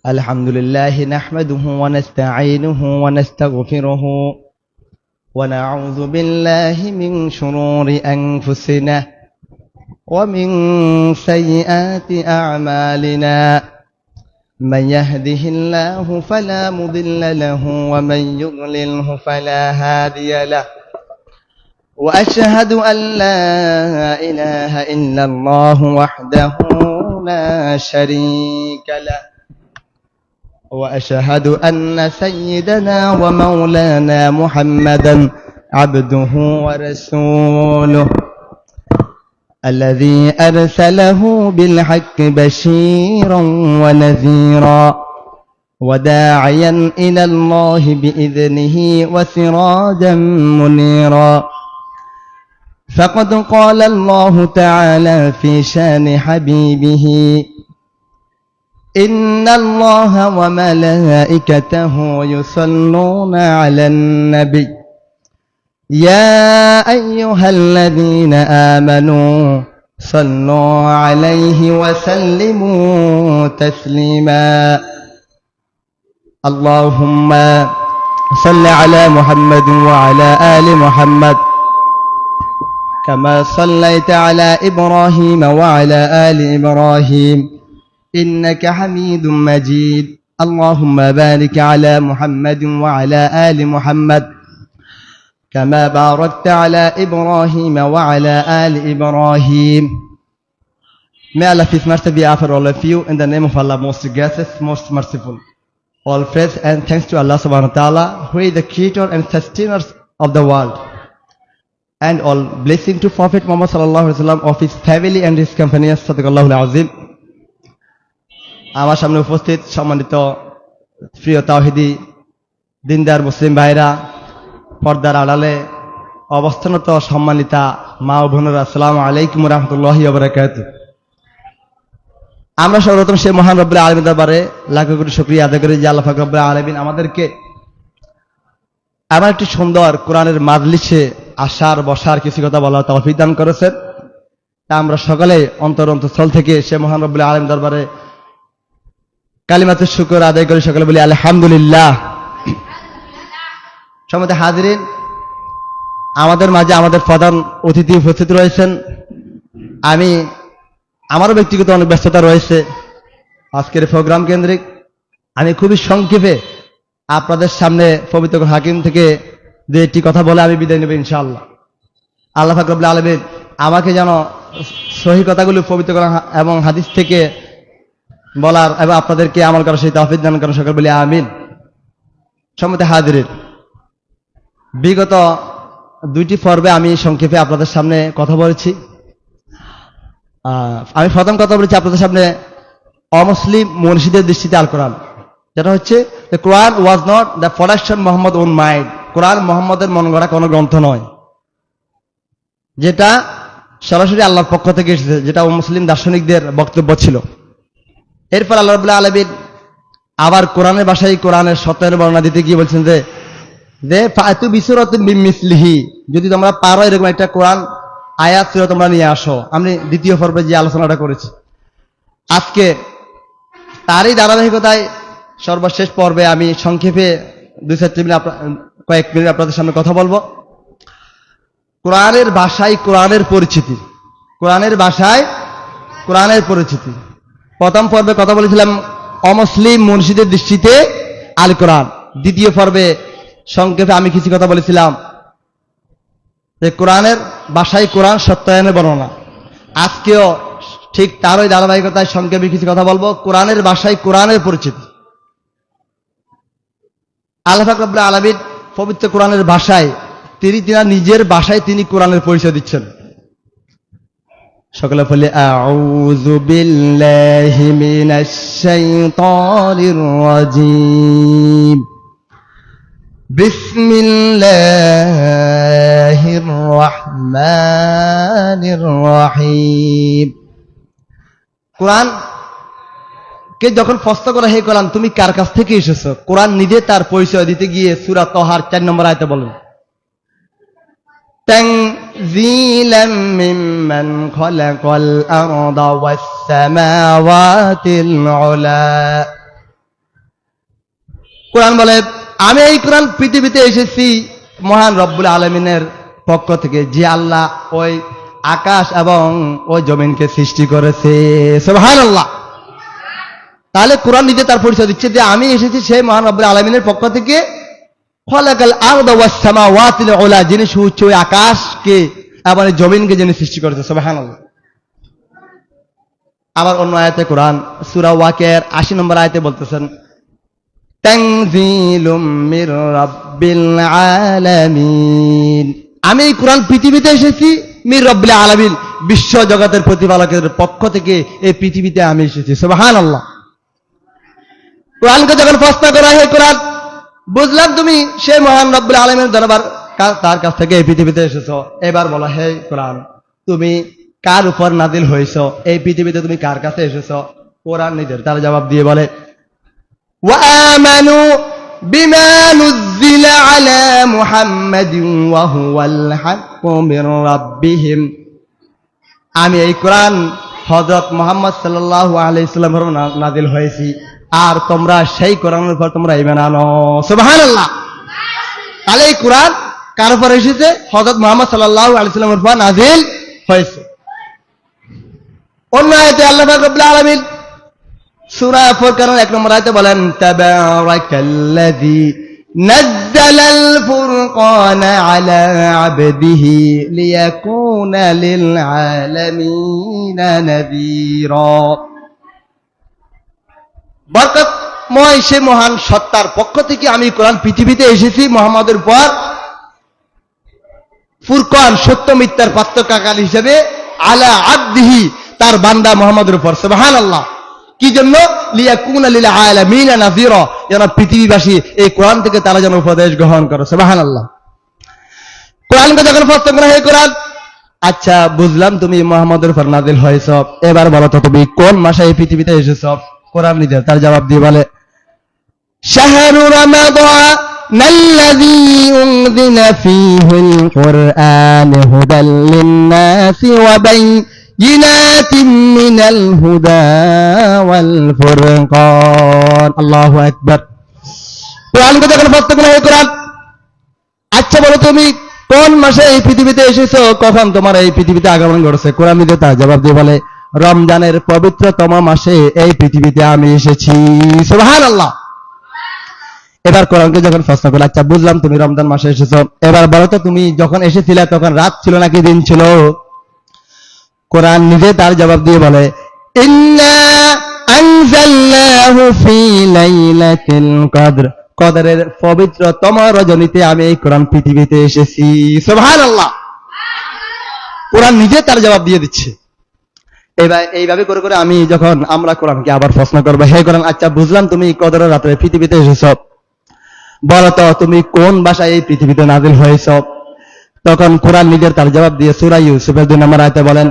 الحمد لله نحمده ونستعينه ونستغفره ونعوذ بالله من شرور أنفسنا ومن سيئات أعمالنا من يهده الله فلا مضل له ومن يضلله فلا هادي له وأشهد أن لا إله إلا الله وحده لا شريك له وأشهد أن سيدنا ومولانا محمدا عبده ورسوله الذي أرسله بالحق بشيرا ونذيرا وداعيا إلى الله بإذنه وسراجا منيرا فقد قال الله تعالى في شان حبيبه إن الله وملائكته يصلون على النبي يا أيها الذين آمنوا صلوا عليه وسلموا تسليما اللهم صل على محمد وعلى آل محمد كما صليت على إبراهيم وعلى آل إبراهيم إنك حميد مجيد اللهم بارك على محمد وعلى آل محمد كما باركت على إبراهيم وعلى آل إبراهيم. May Allah His mercy be offered all of you in the name of Allah, most gracious, most merciful. All praise and thanks to Allah subhanahu wa ta'ala, who is the creator and sustainer of the world. And all blessing to Prophet Muhammad sallallahu alaihi wasallam, of his family and his companions. Sadaqallahu al-azim. আমার সামনে উপস্থিত সম্মানিত প্রিয় তাওহীদি দিনদার মুসলিম ভাইরা, পর্দার আড়ালে অবস্থানরত সম্মানিতা মা ও বোনেরা, আসসালামু আলাইকুম ওয়া রাহমাতুল্লাহি ওয়া বারাকাতুহু। আমরা সর্বপ্রথম সেই মহান রব্বুল আলামিনের দরবারে লাখ কোটি শুকরিয়া আদায় করি যে আল্লাহ পাক রব্বুল আলামিন আমাদেরকে এমন একটি সুন্দর কোরআনের মাজলিসে আসার বসার কিছু কথা বলার তৌফিক দান করেছেন। আমরা সকলে অন্তর অন্তঃস্থল থেকে সেই মহান রব্বুল আলামিনের দরবারে কালিমাতুশ শুকর আদায় করে সকলে বলি আলহামদুলিল্লাহ। সম্মানিত হাজিরিন, আমাদের মাঝে আমাদের প্রধান অতিথি উপস্থিত রয়েছেন। আমারও ব্যক্তিগত অনেক ব্যস্ততা রয়েছে আজকের প্রোগ্রাম কেন্দ্রিক। আমি খুবই সংক্ষেপে আপনাদের সামনে পবিত্র হাকিম থেকে যে একটি কথা বলে আমি বিদায় নেব ইনশাআল্লাহ। আল্লাহ পাক রব্বুল আলামিন আমাকে যেন সহিহ কথাগুলো পবিত্র এবং হাদিস থেকে বলার এবং আপনাদেরকে আমল করার সেই তৌফিক দান করেন, সকল বলি আমিন। সম্মানিত হাজিরিন, বিগত দুইটি পর্বে আমি সংক্ষেপে আপনাদের সামনে কথা বলেছি। আমি প্রথম কথা বলেছি আপনাদের সামনে অমুসলিম মনীষীদের দৃষ্টিতে আল কোরআন, যেটা হচ্ছে the Quran was not the production Muhammad own mind. কোরআন মোহাম্মদের মন গড়া কোনো গ্রন্থ নয়, যেটা সরাসরি আল্লাহর পক্ষ থেকে এসেছে, যেটা মুসলিম দার্শনিকদের বক্তব্য ছিল। এরপর আল্লাহ রাব্বুল আলামিন আবার কোরআনের ভাষায় কোরআনের সত্যের বর্ণনা দিতে গিয়ে বলছেন যে ফাতু বিসুরাতিন মিন মিসলিহি, যদি তোমরা পারো এরকম একটা কোরআন আয়াত সূরা তোমরা নিয়ে আসো। আমি দ্বিতীয় পর্বে যে আলোচনাটা করেছি, আজকে তারই ধারাবাহিকতায় সর্বশেষ পর্বে আমি সংক্ষেপে কয়েক মিনিট আপনাদের সামনে কথা বলবো। কোরআনের ভাষায় কোরআনের পরিচিতি, কোরআনের ভাষায় কোরআনের পরিচিতি। প্রথম পর্বে কথা বলেছিলাম অমুসলিম মনীষীদের দৃষ্টিতে আল কোরআন। দ্বিতীয় পর্বে সংক্ষেপে আমি কিছু কথা বলেছিলাম যে কোরআনের ভাষায় কোরআন সত্যায়নের বর্ণনা। আজকেও ঠিক তারই ধারাবাহিকতায় সংক্ষেপে কিছু কথা বলবো কোরআনের ভাষায় কোরআনের পরিচিতি। আল্লাহ পাক রব্বুল আলামিন পবিত্র কোরআনের ভাষায় তিনি নিজের ভাষায় তিনি কোরআনের পরিচয় দিচ্ছেন। সকলে বলে আউযু বিল্লাহি মিনাশ শাইতানির রাজীম বিসমিল্লাহির রহমানির রহিম। কোরআন কে যখন প্রশ্ন করা, হে কোরআন তুমি কার কাছ থেকে এসেছো, কোরআন নিজে তার পরিচয় দিতে গিয়ে সূরা তাহার 4 নম্বর আয়াতে বলেন تنزيلا ممن خلق الأرض والسماوات العلى কোরআন বলে আমি এই কোরআন পৃথিবীতে এসেছি মহান রব্বুল আলামিনের পক্ষ থেকে, যে আল্লাহ ওই আকাশ এবং ওই জমিনকে সৃষ্টি করেছে। সুবহানাল্লাহ। তাহলে কোরআন নিজে তার পরিচয় দিচ্ছে যে আমি এসেছি সেই মহান রব্বুল আলামিনের পক্ষ থেকে। খলাকাল আরদা ওয়াস সামাওয়াতিল উলা, যিনি সুউচ্চ ওই আকাশকে এবং জমিনকে যিনি সৃষ্টি করেছে। সুবহানাল্লাহ। আবার অন্য আয়াতে কোরআন সূরা ওয়াকিয়ার ৮০ নম্বর আয়াতে বলতেছেন তানজিলুম মির রাব্বিল আলামিন, আমি এই কোরআন পৃথিবীতে এসেছি মির রাব্বিল আলামিন, বিশ্ব জগতের প্রতিপালকের পক্ষ থেকে এই পৃথিবীতে আমি এসেছি। সুবহানাল্লাহ। কোরআনকে যখন প্রশ্ন করা হয়, কোরআন বুঝলাম তুমি সেই মহান রব্বুল আলামিনের দরবার, তার কাছ থেকে এই পৃথিবীতে এসেছো, এবার বলা হে কোরআন তুমি কার উপর নাজিল হয়েছো, এই পৃথিবীতে তুমি কার কাছে এসেছো? কোরআন নিজের তার জবাব দিয়ে বলে ওয়ামানু বিমা নুজিলা আলা মুহাম্মাদিন ওয়া হুয়াল হাক্কু মির রাব্বিহিম, আমি এই কোরআন হযরত মুহাম্মদ সাল্লাল্লাহু আলাইহি সাল্লামের উপর নাজিল হয়েছি, আর তোমরা সেই কোরআনের উপর তোমরা ঈমান আনো। সুবহানাল্লাহ। তাহলে এই কোরআন কার উপর এসেছে? হযরত মুহাম্মদ সাল্লাল্লাহু আলাইহি সাল্লামের উপর নাজিল হয়েছে। অন্য আয়াতে আল্লাহ পাক রব্বুল আলামিন সূরা ফুরকানের ১ নম্বর আয়াতে বলেন তাবারাকাল্লাযী নাযালাল ফুরকানা আলা আবদিহি লিয়াকুনা লিল আলামিনা নাযীরা, বরকতময় সে মহান সত্তার পক্ষ থেকে আমি কোরআন পৃথিবীতে এসেছি মুহাম্মদের উপর ফুরকান, সত্য মিথ্যার পার্থক্যকারী হিসেবে, আলা আবদিহি তার বান্দা মুহাম্মদের উপর। সুবহানাল্লাহ। কি জন্য? লিয়াকুনা লিল আলামিনা নাযীরা, যেন পৃথিবীবাসী এই কোরআন থেকে তারা যেন উপদেশ গ্রহণ করে। সুবহানাল্লাহ। কোরআনকে যখন প্রশ্ন করা হয়, কোরআন আচ্ছা বুঝলাম তুমি মুহাম্মদের উপর নাযিল হয়েছ, এবার বলো তো তুমি কোন মাসে এই পৃথিবীতে এসেছ? কোরআন নিজে তার জবাব দিয়ে বলে শাহরু রমাদানাল্লাযী উনজিলা ফীহিল কুরআন হুদাল লিন-নাসি ওয়া বায়িনাতিন মিনাল হুদা ওয়াল ফুরকান। আল্লাহু আকবার। কোরআনকে যখন প্রশ্ন করা হয়, কোরআন আচ্ছা বলো তুমি কোন মাসে এই পৃথিবীতে এসেছো, কখন তোমার এই পৃথিবীতে আগমন ঘটেছে? কোরআন নিজে তার জবাব দিয়ে বলে রমজানের পবিত্রতম মাসে এই পৃথিবীতে আমি এসেছি। সুবহানাল্লাহ। এবার কোরআনকে যখন প্রশ্ন করল আচ্ছা বুঝলাম তুমি রমজান মাসে এসেছো, এবার বলো তো তুমি যখন এসেছিলে তখন রাত ছিল নাকি দিন ছিল? কোরআন নিজে তার জবাব দিয়ে বলে ইন্না আনজালনাহু ফি লাইলাতিল কদর, কদরের পবিত্রতম রজনীতে আমি এই কোরআন পৃথিবীতে এসেছি। সুবহানাল্লাহ। কোরআন নিজে তার জবাব দিয়ে দিচ্ছে। এবার এইভাবে করে করে আমরা কোরআনকে আবার প্রশ্ন করবো, হে কোরআন আচ্ছা বুঝলাম তুমি কদরের রাতে পৃথিবীতে এসেছ, বলো তো তুমি কোন ভাষায় এই পৃথিবীতে নাজিল হয়েছ? তখন কোরআন নিজের তার জবাব দিয়ে সূরা ইউসুফের ২ নম্বর আয়াতে বলেন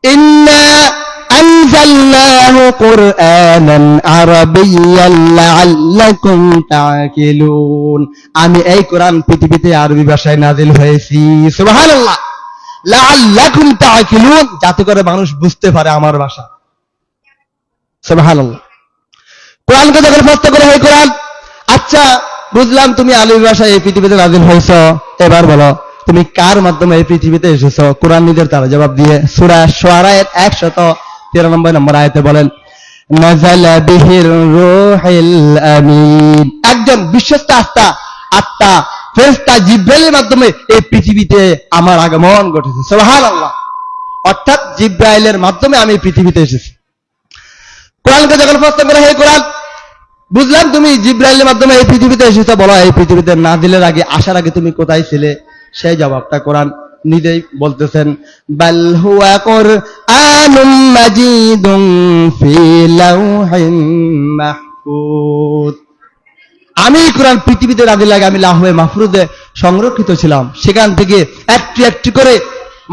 ইন্না আনজালনাহু কুরআনান আরাবিয়্যান লাআল্লাকুম তা'কিলুন, আমি এই কোরআন পৃথিবীতে আরবি ভাষায় নাজিল হয়েছি। সুবহানাল্লাহ। লাআল্লাকুম তা'কিলুন, যাতে করে মানুষ বুঝতে পারে আমার ভাষা। সুবহানাল্লাহ। কোরআনকে যখন প্রশ্ন করা হয়, কোরআন আচ্ছা বুঝলাম তুমি আরবি ভাষায় এই পৃথিবীতে নাজিল হয়েছ, এবার বলো তুমি কার মাধ্যমে এই পৃথিবীতে এসেছো? কোরআন নিজের তার জবাব দিয়ে সূরা শুআরার ১৯৩ নম্বর আয়াতে বলেন নাযালা বিহির রূহুল আমিন, একজন বিশ্বস্ত আত্মা ফেরেশতা জিবরাইলের মাধ্যমে এই পৃথিবীতে আমার আগমন ঘটেছে। সুবহানাল্লাহ। অর্থাৎ জিবরাইলের মাধ্যমে আমি পৃথিবীতে এসেছি। কোরআনকে যখন প্রশ্ন করা হয়, কোরআন বুঝলাম তুমি জিবরাইলের মাধ্যমে এই পৃথিবীতে এসেছো, বলো এই পৃথিবীতে নাজিলের আগে, আসার আগে তুমি কোথায় ছিলে? সেই জবাবটা কোরআন নিজেই বলতেছেন বাল হুয়া কুরআনুম মাজিদুন ফি লাওহিন মাহফুজ, আমি কোরআন পৃথিবীতে নাজিল আগে আমি লাওহে মাহফুজে সংরক্ষিত ছিলাম, সেখান থেকে একটু একটু করে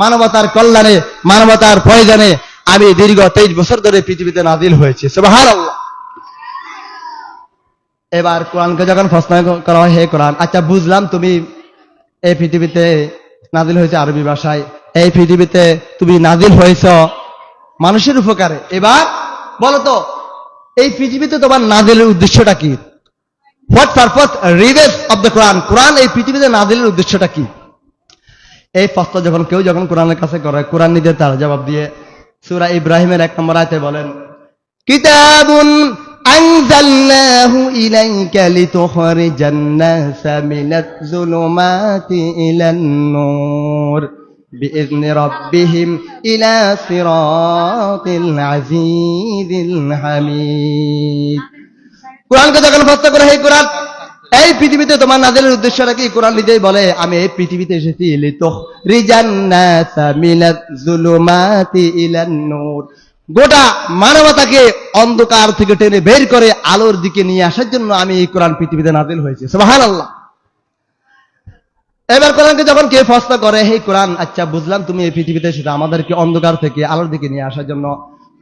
মানবতার কল্যাণে মানবতার প্রয়োজনে আমি দীর্ঘ 23 বছর ধরে পৃথিবীতে নাজিল হয়েছে। সুবহানাল্লাহ। এবার কোরআনকে যখন প্রশ্ন করা হয়, হে কোরআন আচ্ছা বুঝলাম তুমি এই পৃথিবীতে নাজিল হয়েছে আরবি ভাষায়, এই পৃথিবীতে তুমি নাজিল হয়েছ মানুষের উপকারে, এবার বলো তো এই পৃথিবীতে তোমার নাজিলের উদ্দেশ্যটা কি? হোয়াট পারপাস রিভেস অফ দ্য কোরআন, কোরআন এই পৃথিবীতে নাজিলের উদ্দেশ্যটা কি? এই প্রশ্ন যখন কেউ কোরআনের কাছে করে, কোরআন নিজে তার জবাব দিয়ে সূরা ইব্রাহিমের 1 নম্বর আয়াতে বলেন, কিতাবুন আনজালনাহু ইলাইকা লিতুখরিজান নাসা মিনাজ যুলুমাতি ইলান নূর বিইذনি রাব্বিহিম ইলা সিরাতিল আজিজিল হামিদ। কোরআনকে যখন প্রশ্ন করে, হে কোরআন, এই পৃথিবীতে তোমার নাজিলের উদ্দেশ্যটা কি? কোরআন নিজেই বলে, আমি এই পৃথিবীতে এসেছি লিতুখরিজান নাসা মিনাজ যুলুমাতি ইলান নূর, গোটা মানবতাকে অন্ধকার থেকে টেনে বের করে আলোর দিকে নিয়ে আসার জন্য আমি এই কোরআন পৃথিবীতে নাজিল হয়েছে। সুবহানাল্লাহ। এবার কোরআনকে যখন কেউ প্রশ্ন করে, হে কোরআন, আচ্ছা বুঝলাম তুমি এই পৃথিবীতে এসেছো আমাদেরকে অন্ধকার থেকে আলোর দিকে নিয়ে আসার জন্য,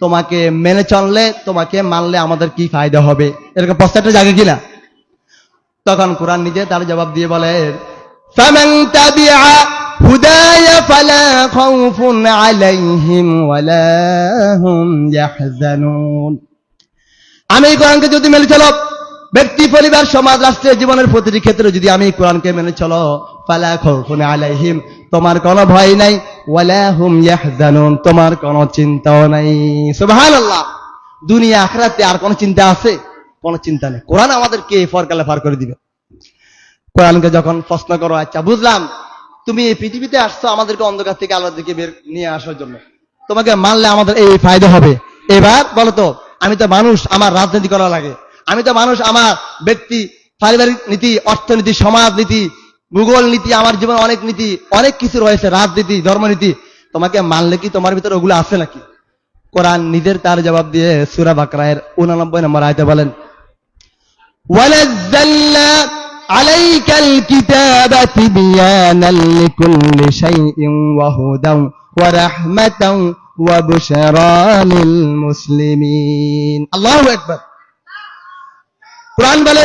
তোমাকে মেনে চললে, তোমাকে মানলে আমাদের কি ফায়দা হবে? এরকম প্রশ্নটা জাগে কিনা? তখন কোরআন নিজে তার জবাব দিয়ে বলে, ফামান তাবিআ হুদায়া ফালা খাউফুন আলাইহিম ওয়ালা হুম ইয়াহজানুন। আমি কোরআনকে যদি মেনে চলো, ব্যক্তি, পরিবার, সমাজ, রাষ্ট্রের জীবনের প্রতিটি ক্ষেত্রে যদি আমি কোরআনকে মেনে চলো, ফালা খাউফুন আলাইহিম, তোমার কোনো ভয় নাই, ওয়ালা হুম ইয়াহজানুন, তোমার কোনো চিন্তাও নাই। সুবহানাল্লাহ। দুনিয়া আখিরাতে আর কোনো চিন্তা আছে? কোনো চিন্তা নেই। কোরআন আমাদেরকে পরকালে পার করে দিবে। কোরআনকে যখন প্রশ্ন করো, আচ্ছা বুঝলাম তুমি এই পৃথিবীতে আসছো আমাদেরকে অন্ধকার থেকে আলোর দিকে বের নিয়ে আসার জন্য, তোমাকে মানলে আমাদের এই ফায়দা হবে। এবার বলো তো, আমি তো মানুষ, আমার রাজনীতি করা লাগে, আমি তো মানুষ, আমার ব্যক্তি পারিবারিক নীতি, অর্থনীতি, সমাজ নীতি, ভূগোল নীতি, আমার জীবনে অনেক নীতি, অনেক কিছু রয়েছে, রাজনীতি, ধর্মনীতি, তোমাকে মানলে কি তোমার ভিতরে ওগুলো আছে নাকি? কোরআন নিজের তার জবাব দিয়ে সূরা বাকরার 89 নম্বর আয়াতে বলেন, ওয়ানাজ্জালনা আলাইকাল কিতাবা তিবয়ানাল লিকুল্লি শাইইন ওয়া হুদান ওয়া রাহমাতান ওয়া বুশরা লিল মুসলিমিন। আল্লাহু আকবার। কোরআন বলে,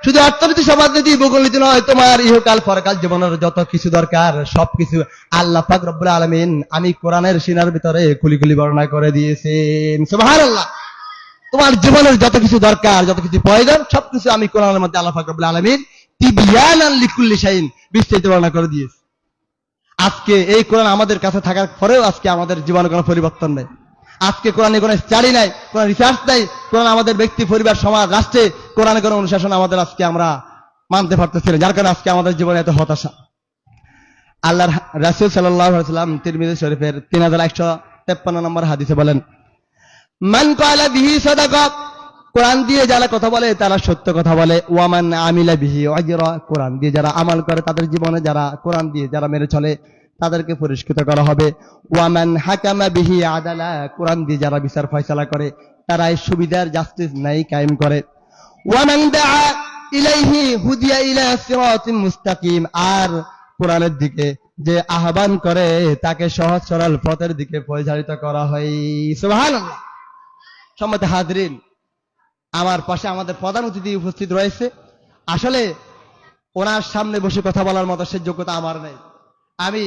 শুধু অর্থনীতি, সমাজনীতি, ভূগোল নীতি নয়, তোমার ইহকাল পরকাল জীবনের যত কিছু দরকার সবকিছু আল্লাহ পাক রব্বুল আলামিন আমি কোরআনের সিনার ভিতরে খুলি খুলি বর্ণনা করে দিয়েছেন। সুবহানাল্লাহ। তোমার জীবনের যত কিছু দরকার, যত কিছু প্রয়োজন, সবকিছু আমি কোরআনের মধ্যে আল্লাহ পাক রব্বুল আলামিন তিবয়ানান লিকুল্লি শাইইন বিস্তারিত বর্ণনা করে দিয়েছে। আজকে এই কোরআন আমাদের কাছে থাকার পরেও আজকে আমাদের জীবনে কোনো পরিবর্তন নেই। আজকে কোরআনে কোনো স্টাডি নাই, কোনো রিসার্চ নাই। কোরআন আমাদের ব্যক্তি, পরিবার, সমাজ, রাষ্ট্রে কোরআনে কোনো অনুশাসন আমাদের আজকে আমরা মানতে পারতেছি না, যার কারণে আজকে আমাদের জীবনে এত হতাশা। আল্লাহর রাসূল সাল্লাল্লাহু আলাইহি ওয়াসাল্লাম তিরমিজি শরীফের 3153 নম্বর হাদিসে বলেন, মান ক্বালা বিহি সাদাকা, কোরআন দিয়ে যারা কথা বলে তারা সত্য কথা বলে, ওয়ামান আমিলা বিহি আজরা, কোরআন দিয়ে যারা আমল করে তাদের জীবনে যারা কোরআন দিয়ে যারা মেনে চলে তাদেরকে পুরস্কৃত করা হবে। ওয়ামান হাকামা বিহি আদালা, কোরআন দিয়ে যারা বিচার ফয়সালা করে তারাই সুবিধার জাস্টিস নাই কায়েম করে। ওয়ামান দাআ ইলাইহি হুদিয়া ইলা সিরাতিন মুস্তাকিম, আর কোরআনের দিকে যে আহ্বান করে তাকে সহজ সরল পথের দিকে পরিচালিত করা হয়। সুবহানাল্লাহ। সম্মানিত হাজরিন, আমার পাশে আমাদের প্রধান অতিথি উপস্থিত রয়েছে। আসলে ওনার সামনে বসে কথা বলার মতো সে যোগ্যতা আমার নেই। আমি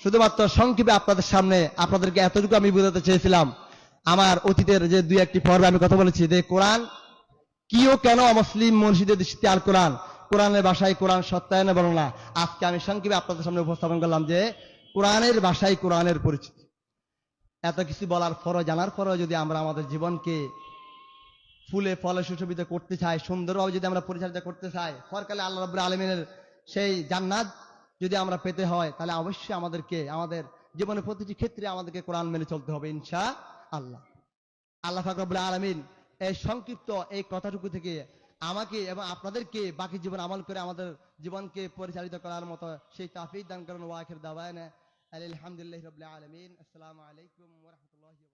শুধুমাত্র সংক্ষেপে আপনাদের সামনে আপনাদেরকে এতটুকু আমি বোঝাতে চেয়েছিলাম। আমার অতীতের যে দুই একটি পর্বে আমি কথা বলেছি যে কোরআন কি ও কেন মুসলিম মসজিদে দৃষ্টিতে আল কোরআন, কোরআনের ভাষায় কোরআন সত্যায়নে বর্ণনা। আজকে আমি সংক্ষেপে আপনাদের সামনে উপস্থাপন করলাম যে কোরআনের ভাষায় কোরআনের পরিচিতি। এত কিছু বলার পরও, জানার পরও যদি আমরা আমাদের জীবনকে ফুলে ফলে সুশোভিত করতে চাই, সুন্দরভাবে যদি আমরা পরিচালিত করতে চাই, পরকালে আল্লাহ রাব্বুল আলামিনের সেই জান্নাত যদি আমরা পেতে হয়, তাহলে অবশ্যই আমাদেরকে আমাদের জীবনের প্রতিটি ক্ষেত্রে আমাদেরকে কোরআন মেনে চলতে হবে ইনশাআল্লাহ। আল্লাহ পাক রব্বুল আলামিন এই সংক্ষিপ্ত এই কথাটুকু থেকে আমাকে এবং আপনাদেরকে বাকি জীবন আমল করে আমাদের জীবনকে পরিচালিত করার মতো সেই তাওফীক দান করুন। ওয়া আখির দাওয়ানা আলহামদুলিল্লাহি রাব্বিল আলামিন। আসসালামু আলাইকুম ওয়া রাহমাতুল্লাহি।